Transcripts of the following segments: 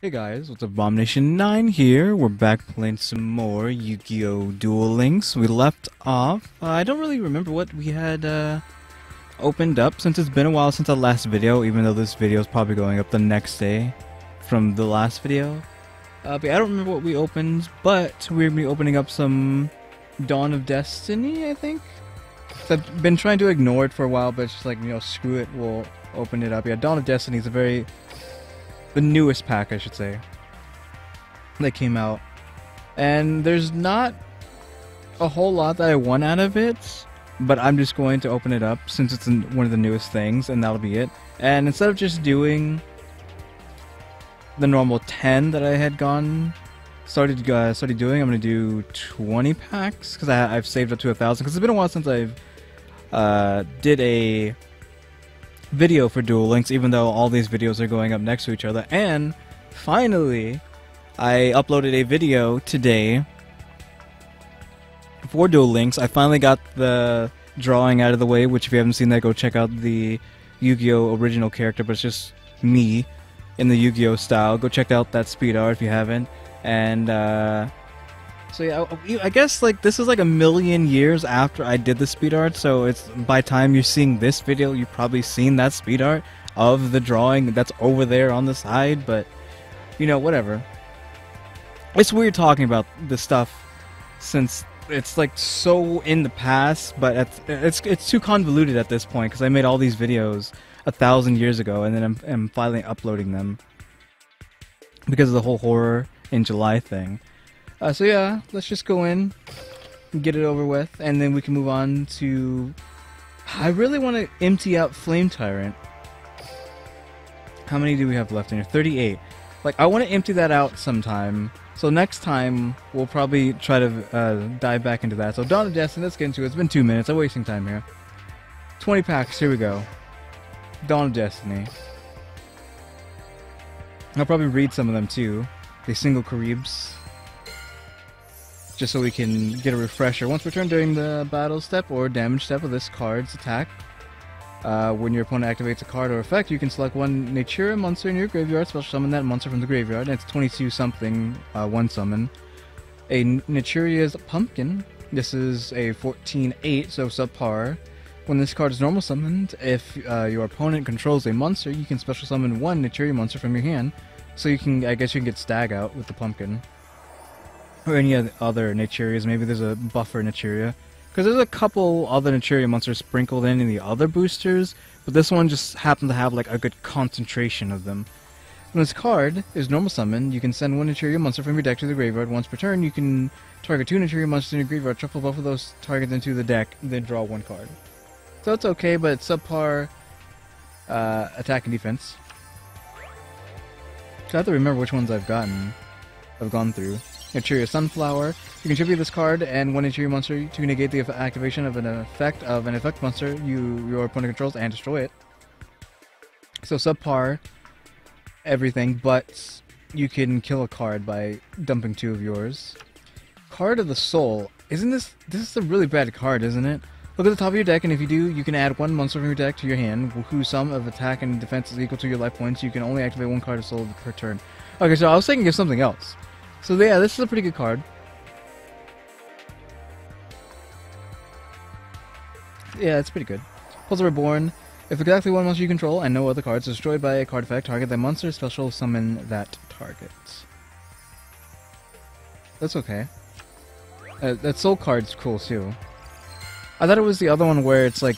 Hey guys, what's up? Abomination9 here. We're back playing some more Yu-Gi-Oh Duel Links. We left off. I don't really remember what we had opened up since it's been a while since the last video, even though this video is probably going up the next day from the last video. But I don't remember what we opened, but we're going to be opening up some Dawn of Destiny, I think. So I've been trying to ignore it for a while, but it's just like, screw it, we'll open it up. Yeah, Dawn of Destiny is the newest pack, I should say, that came out. And there's not a whole lot that I want out of it, but I'm just going to open it up since it's one of the newest things, and that'll be it. And instead of just doing the normal 10 that I had started doing, I'm going to do 20 packs, because I've saved up to 1,000, because it's been a while since I've did a video for Duel Links, even though all these videos are going up next to each other. And finally, I uploaded a video today for Duel Links. I finally got the drawing out of the way, which if you haven't seen that, go check out the Yu-Gi-Oh original character, but it's just me in the Yu-Gi-Oh style. Go check out that speed art if you haven't. And so yeah, I guess like this is like a million years after I did the speed art, so it's by time you're seeing this video, you've probably seen that speed art of the drawing that's over there on the side, but whatever. It's weird talking about this stuff since it's like so in the past, but it's too convoluted at this point because I made all these videos 1,000 years ago, and then I'm finally uploading them because of the whole horror in July thing. So yeah, let's just go in and get it over with, and then we can move on to... I really want to empty out Flame Tyrant. How many do we have left in here? 38. Like, I want to empty that out sometime. So next time, we'll probably try to dive back into that. So Dawn of Destiny, let's get into it. It's been 2 minutes. I'm wasting time here. 20 packs, here we go. Dawn of Destiny. I'll probably read some of them too. The single Caribs, just so we can get a refresher. Once returned during the battle step or damage step of this card's attack, when your opponent activates a card or effect, you can select one Natura monster in your graveyard, special summon that monster from the graveyard, and it's 22 something, one summon. A Naturia's Pumpkin, this is a 14-8, so subpar. When this card is normal summoned, if your opponent controls a monster, you can special summon one Naturia monster from your hand, so I guess you can get Stag out with the Pumpkin. Or any other Naturias. Maybe there's a buffer Naturia. Because there's a couple other Naturia monsters sprinkled in the other boosters, but this one just happened to have like a good concentration of them. When this card is normal summon, you can send one Naturia monster from your deck to the graveyard. Once per turn, you can target 2 Naturia monsters in your graveyard, shuffle both of those targets into the deck, then draw 1 card. So it's okay, but it's subpar attack and defense. So I have to remember which ones I've gone through. Naturia Sunflower. You can tribute this card and one Naturia monster to negate the activation of an effect monster your opponent controls and destroy it. So subpar everything, but you can kill a card by dumping 2 of yours. Card of the Soul. Isn't this is a really bad card, isn't it? Look at the top of your deck, and if you do, you can add 1 monster from your deck to your hand, whose sum of attack and defense is equal to your life points. You can only activate 1 card of Soul per turn. Okay, so I was thinking of something else. So yeah, this is a pretty good card. Yeah, it's pretty good. Pulsar Reborn. If exactly 1 monster you control and no other cards is destroyed by a card effect, target that monster, special summon that target. That's okay. That Soul card's cool too. I thought it was the other one where it's like...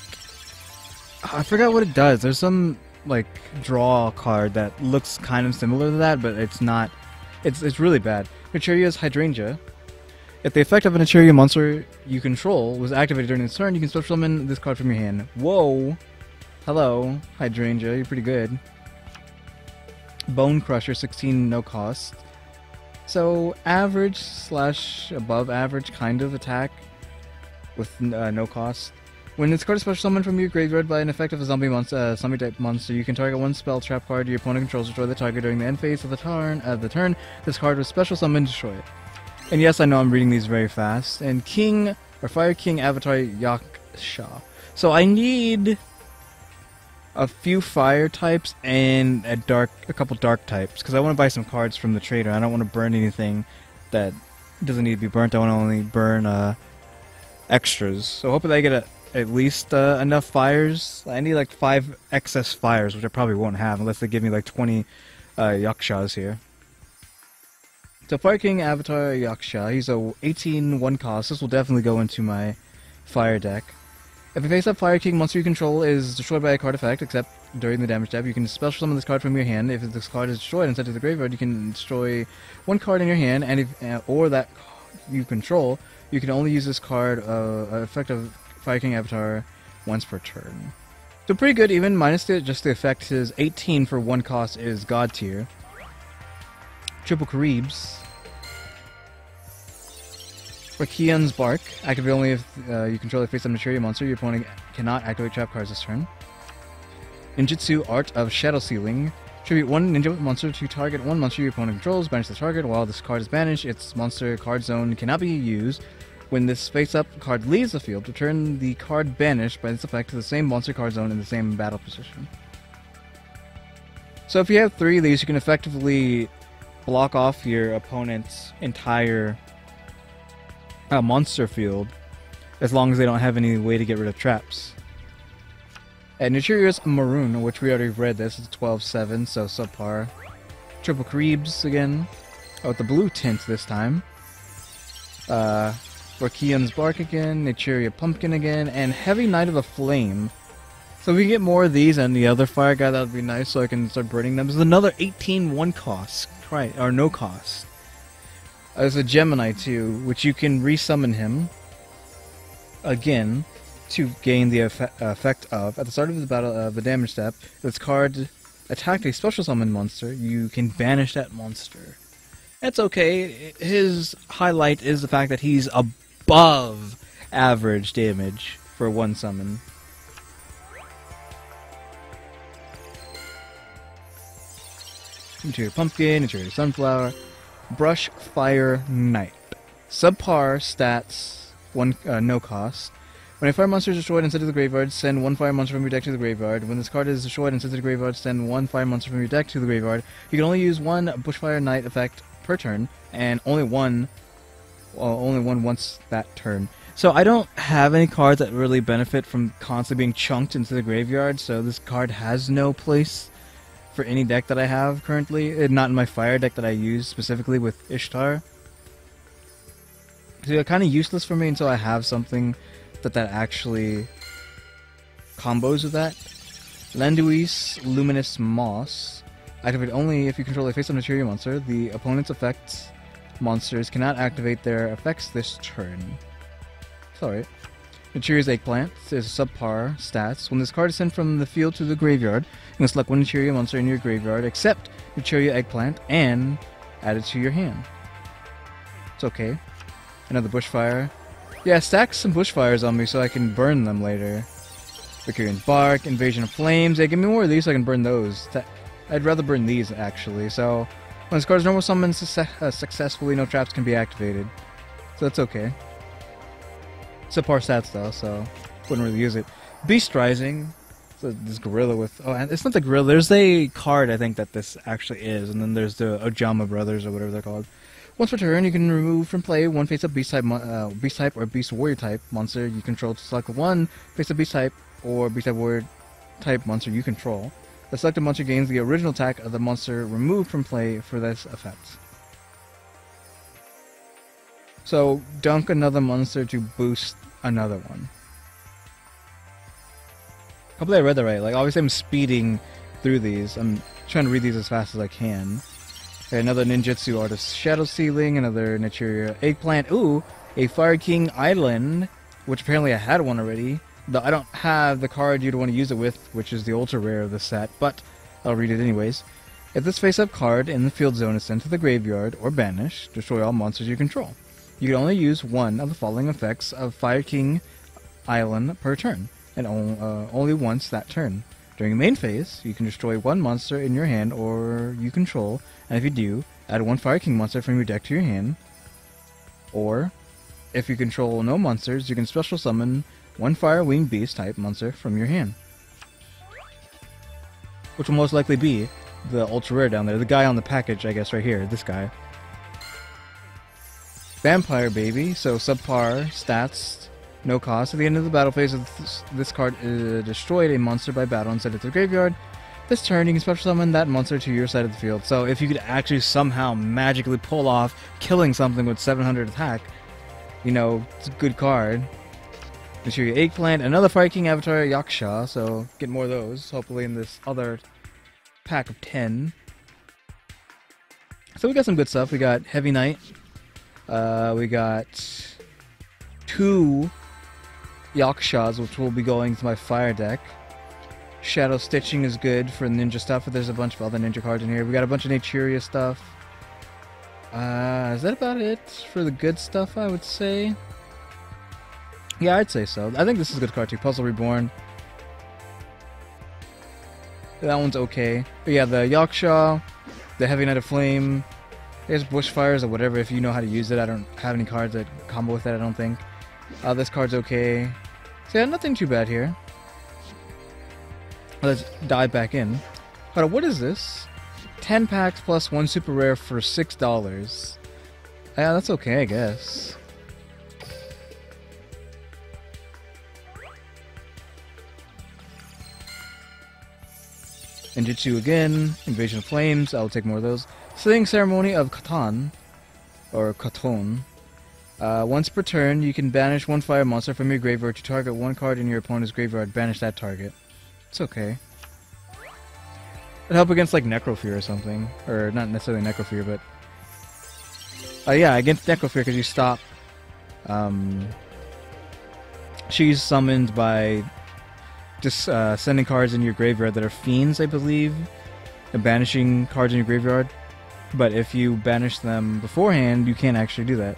I forgot what it does. There's some like draw card that looks kind of similar to that, but it's not... It's really bad. Naturia's Hydrangea. If the effect of a Naturia monster you control was activated during its turn, you can special summon this card from your hand. Whoa! Hello, Hydrangea, you're pretty good. Bone Crusher, 16 no cost. So, average / above average kind of attack with no cost. When this card is special summoned from your graveyard by an effect of a zombie type monster, you can target 1 spell trap card your opponent controls, destroy the target during the end phase of the turn. This card was special summoned, destroy it. And yes, I know I'm reading these very fast. And Fire King Avatar Yaksha. So I need a few fire types and a couple dark types, because I want to buy some cards from the trader. I don't want to burn anything that doesn't need to be burnt. I want to only burn extras. So hopefully I get at least enough fires. I need like 5 excess fires, which I probably won't have unless they give me like 20 Yakshas here. So Fire King Avatar Yaksha, he's a 18 1 cost. This will definitely go into my fire deck. If a face-up Fire King monster you control is destroyed by a card effect, except during the damage step, you can special summon this card from your hand. If this card is destroyed and sent to the graveyard, you can destroy 1 card in your hand, and or that you control, you can only use this card, effect of Fire King Avatar, once per turn. So pretty good, even minus just the effect. His 18 for 1 cost is God tier. Triple Caribs. For Kian's Bark, activate only if you control a face-up material monster. Your opponent cannot activate trap cards this turn. Ninjutsu Art of Shadow Sealing. Tribute 1 ninja monster to target 1 monster your opponent controls. Banish the target. While this card is banished, its monster card zone cannot be used. When this face-up card leaves the field, return the card banished by this effect to the same monster card zone in the same battle position. So if you have 3 of these, you can effectively block off your opponent's entire monster field, as long as they don't have any way to get rid of traps. And Nichiri's Maroon, which we already read this, it's 12-7, so subpar. Triple Caribs again, with the blue tint this time. Kian's Bark again, Nichiria Pumpkin again, and Heavy Knight of the Flame. So we can get more of these and the other fire guy, that would be nice, so I can start burning them. This is another 18 1 cost, right, or no cost. There's a Gemini too, which you can resummon him again to gain the effect of, at the start of the battle, the damage step, if this card attacked a special summon monster, you can banish that monster. That's okay. His highlight is the fact that he's above average damage for 1 summon. Interior Pumpkin, Interior Sunflower. Brush Fire Knight. Subpar stats, 1 no cost. When a fire monster is destroyed and sent to the graveyard, send 1 fire monster from your deck to the graveyard. When this card is destroyed and sent to the graveyard, send 1 fire monster from your deck to the graveyard. You can only use 1 Bushfire Knight effect per turn, and only one once that turn. So I don't have any cards that really benefit from constantly being chunked into the graveyard, so this card has no place for any deck that I have currently, not in my fire deck that I use specifically with Ishtar. So they're kind of useless for me until I have something that actually combos with that. Landuis Luminous Moss. Activate only if you control a face-up material monster. The opponent's effects monsters cannot activate their effects this turn. Sorry. Nichiri's Eggplant is subpar stats. When this card is sent from the field to the graveyard, you can select 1 Nichiria monster in your graveyard, except Nichiria Eggplant, and add it to your hand. It's okay. Another Bushfire. Yeah, stack some Bushfires on me so I can burn them later. Vicarian's Bark, Invasion of Flames. Yeah, give me more of these so I can burn those. I'd rather burn these, actually. So, when this card is normal summoned successfully, no traps can be activated. So that's okay. Subpar stats though, so wouldn't really use it. Beast Rising. So this gorilla with... Oh, and it's not the gorilla. There's a card, I think, that this actually is. And then there's the Ojama Brothers, or whatever they're called. Once per turn, you can remove from play 1 face-up beast type or beast warrior type monster you control to select 1 face-up beast type or beast type warrior type monster you control. The selected monster gains the original attack of the monster removed from play for this effect. So, dunk another monster to boost another one. Hopefully I read that right. Like, obviously I'm speeding through these. I'm trying to read these as fast as I can. Okay, another Ninjutsu Art of Shadow Sealing, another Nichiria Eggplant. Ooh, a Fire King Island, which apparently I had one already. Though I don't have the card you'd want to use it with, which is the ultra rare of the set, but I'll read it anyways. If this face-up card in the field zone is sent to the graveyard or banished, destroy all monsters you control. You can only use 1 of the following effects of Fire King Island per turn, and only once that turn. During the main phase, you can destroy 1 monster in your hand or you control, and if you do, add 1 Fire King monster from your deck to your hand. Or, if you control no monsters, you can special summon 1 Fire Winged Beast type monster from your hand. which will most likely be the ultra rare down there. The guy on the package, I guess, right here. This guy. Vampire Baby, so subpar stats, no cost. At the end of the battle phase, if this card destroyed a monster by battle and sent it to the graveyard, this turn you can special summon that monster to your side of the field. So if you could actually somehow magically pull off killing something with 700 attack, you know, it's a good card. I'll show you Eggplant, another Fire King Avatar Yaksha, so get more of those, hopefully in this other pack of 10. So we got some good stuff. We got Heavy Knight. We got 2 Yakshas, which will be going to my fire deck. Shadow Stitching is good for ninja stuff, but there's a bunch of other ninja cards in here. We got a bunch of Naturia stuff. Is that about it for the good stuff, I would say? Yeah, I'd say so. I think this is a good card too. Puzzle Reborn. That one's okay. But yeah, the Yaksha, the Heavy Knight of Flame, there's Bushfires or whatever if you know how to use it. I don't have any cards that combo with it, I don't think. This card's okay. So yeah, nothing too bad here. Let's dive back in. But what is this? 10 packs plus 1 super rare for $6. Yeah, that's okay, I guess. Ninjutsu again, Invasion of Flames, I'll take more of those. Slitting Ceremony of Catan, or Caton. Once per turn, you can banish 1 fire monster from your graveyard to target 1 card in your opponent's graveyard. Banish that target. It's okay. It'd help against like Necrofear or something. Or not necessarily Necrofear, but... yeah, against Necrofear because you stop... she's summoned by just sending cards in your graveyard that are fiends, I believe. And banishing cards in your graveyard. But if you banish them beforehand, you can't actually do that.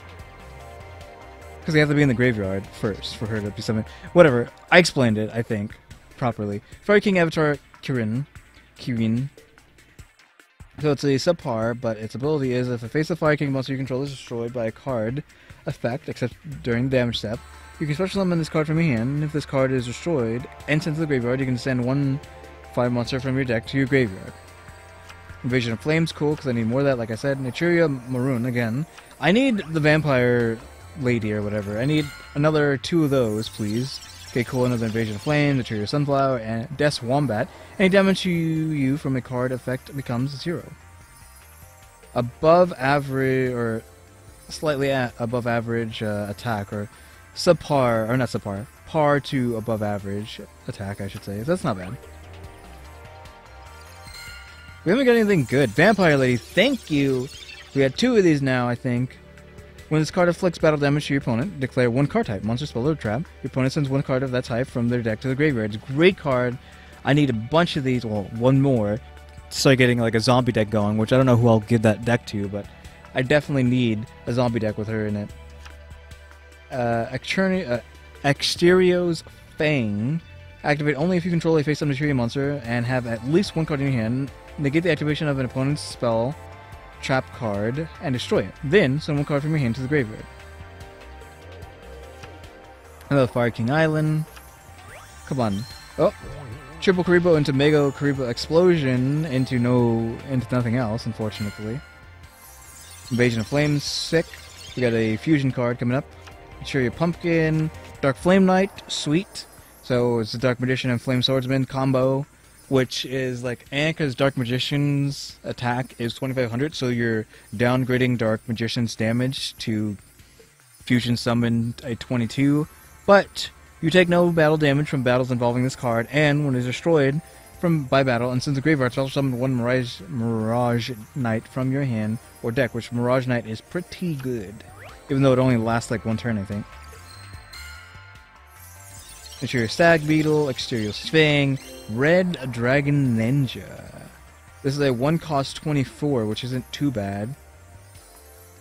Because they have to be in the graveyard first for her to be summoned. Whatever. I explained it, I think, properly. Fire King Avatar Kirin. So it's a subpar, but its ability is if a face of Fire King monster you control is destroyed by a card effect, except during the damage step, you can special summon this card from your hand, and if this card is destroyed and sent to the graveyard, you can send 1 fire monster from your deck to your graveyard. Invasion of Flames, cool, because I need more of that, like I said. Naturia Maroon, again. I need the Vampire Lady or whatever. I need another 2 of those, please. Okay, cool, another Invasion of Flame, Naturia Sunflower, and Death Wombat. Any damage to you from a card effect becomes 0. Above average, or slightly above average attack, or subpar, or not subpar, par to above average attack, I should say. That's not bad. We haven't got anything good. Vampire Lady, thank you! We had 2 of these now, I think. When this card inflicts battle damage to your opponent, declare 1 card type, monster, spell, or trap. Your opponent sends 1 card of that type from their deck to the graveyard. It's a great card. I need a bunch of these, well, 1 more, to start getting like a zombie deck going, which I don't know who I'll give that deck to, but I definitely need a zombie deck with her in it. Exterio's Fang. Activate only if you control a face-up Naturia monster and have at least 1 card in your hand. Negate the activation of an opponent's spell, trap card, and destroy it. Then, send 1 card from your hand to the graveyard. Another Fire King Island. Come on. Oh! Triple Karibo into Mega Karibo Explosion into nothing else, unfortunately. Invasion of Flames, sick. We got a fusion card coming up. Naturia Pumpkin. Dark Flame Knight, sweet. So it's a Dark Magician and Flame Swordsman combo, which is like Anka's Dark Magician's attack is 2500, so you're downgrading Dark Magician's damage to fusion summon a 22, but you take no battle damage from battles involving this card, and when it is destroyed by battle and sends a graveyard, special summon 1 Mirage Knight from your hand or deck, which Mirage Knight is pretty good, even though it only lasts like 1 turn, I think. Interior Stag Beetle, Exterior Fang, Red Dragon Ninja. This is a 1 cost 24, which isn't too bad.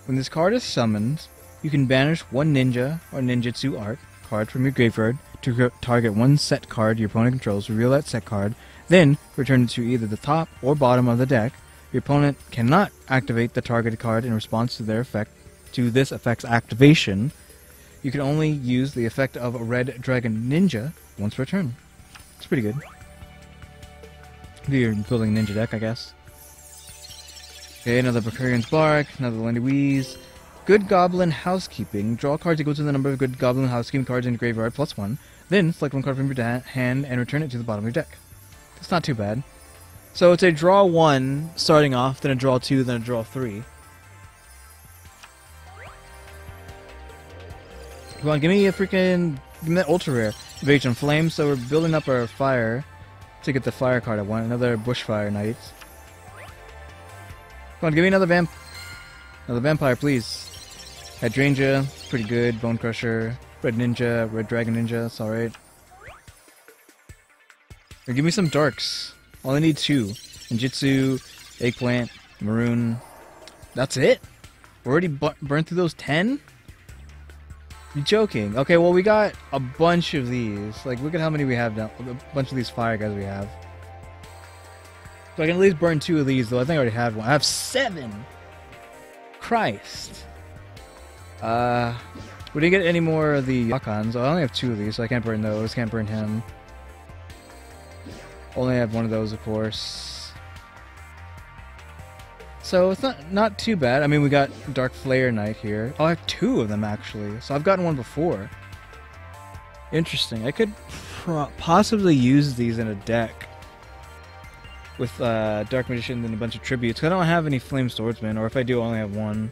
When this card is summoned, you can banish 1 ninja or ninjutsu art card from your graveyard to target 1 set card your opponent controls, reveal that set card, then return it to either the top or bottom of the deck. Your opponent cannot activate the targeted card in response to this effect's activation. You can only use the effect of a Red Dragon Ninja once per turn. It's pretty good. You're building a ninja deck, I guess. Okay, another Precarian's Bark, another Lendyweeze. Good Goblin Housekeeping. Draw cards equal to the number of Good Goblin Housekeeping cards in your graveyard plus 1. Then select one card from your hand and return it to the bottom of your deck. It's not too bad. So it's a draw 1 starting off, then a draw 2, then a draw 3. Come on, give me that ultra rare. Invasion Flame, so we're building up our fire to get the fire card I want. Another Bushfire Knight. Come on, give me another vampire, please. Hydrangea, pretty good. Bone Crusher, Red Ninja, Red Dragon Ninja, it's alright. Give me some darks. All I need 2. Ninjutsu, Eggplant, Maroon. That's it? We're already burned through those 10? You're joking. Okay, well we got a bunch of these. Like, look at how many we have now. A bunch of these fire guys we have. So I can at least burn 2 of these, though. I think I already have one. I have 7! Christ. We didn't get any more of the Yakons. I only have 2 of these, so I can't burn those. Can't burn him. Only have one of those, of course. So it's not too bad. I mean, we got Dark Flare Knight here. Oh, I have 2 of them, actually. So I've gotten one before. Interesting. I could possibly use these in a deck with Dark Magician and a bunch of tributes. I don't have any Flame Swordsman, or if I do, I only have 1.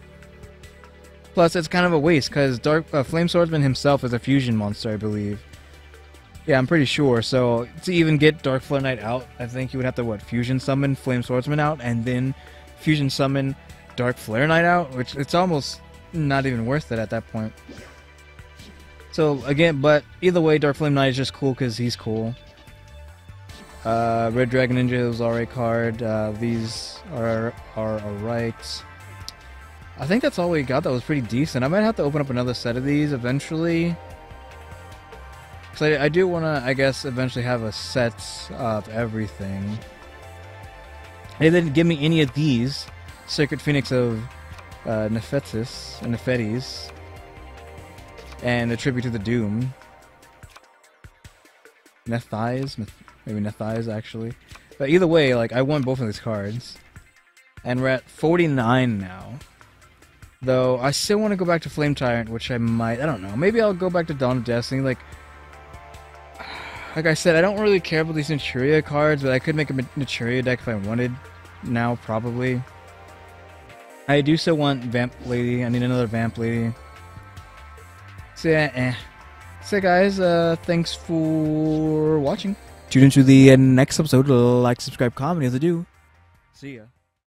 Plus, it's kind of a waste, because Flame Swordsman himself is a fusion monster, I believe. Yeah, I'm pretty sure. So, to even get Dark Flare Knight out, I think you would have to, fusion summon Flame Swordsman out, and then fusion summon Dark Flare Knight out, which it's almost not even worth it at that point. So, again, but either way, Dark Flame Knight is just cool because he's cool. Red Dragon Ninja is alright card. These are alright. I think that's all we got that was pretty decent. I might have to open up another set of these eventually. Because I do want to, I guess, eventually have a set of everything. They didn't give me any of these. Sacred Phoenix of Nefetis. And a Tribute to the Doom. Maybe Nethias, actually. But either way, I won both of these cards. And we're at 49 now. Though, I still want to go back to Flame Tyrant, which I might, I don't know. Maybe I'll go back to Dawn of Destiny. Like I said, I don't really care about these Naturia cards, but I could make a Naturia deck if I wanted. Now, probably. I do still want Vamp Lady. I need another Vamp Lady. So yeah, So guys, thanks for watching. Tune into the next episode. Like, subscribe, comment if you do. See ya.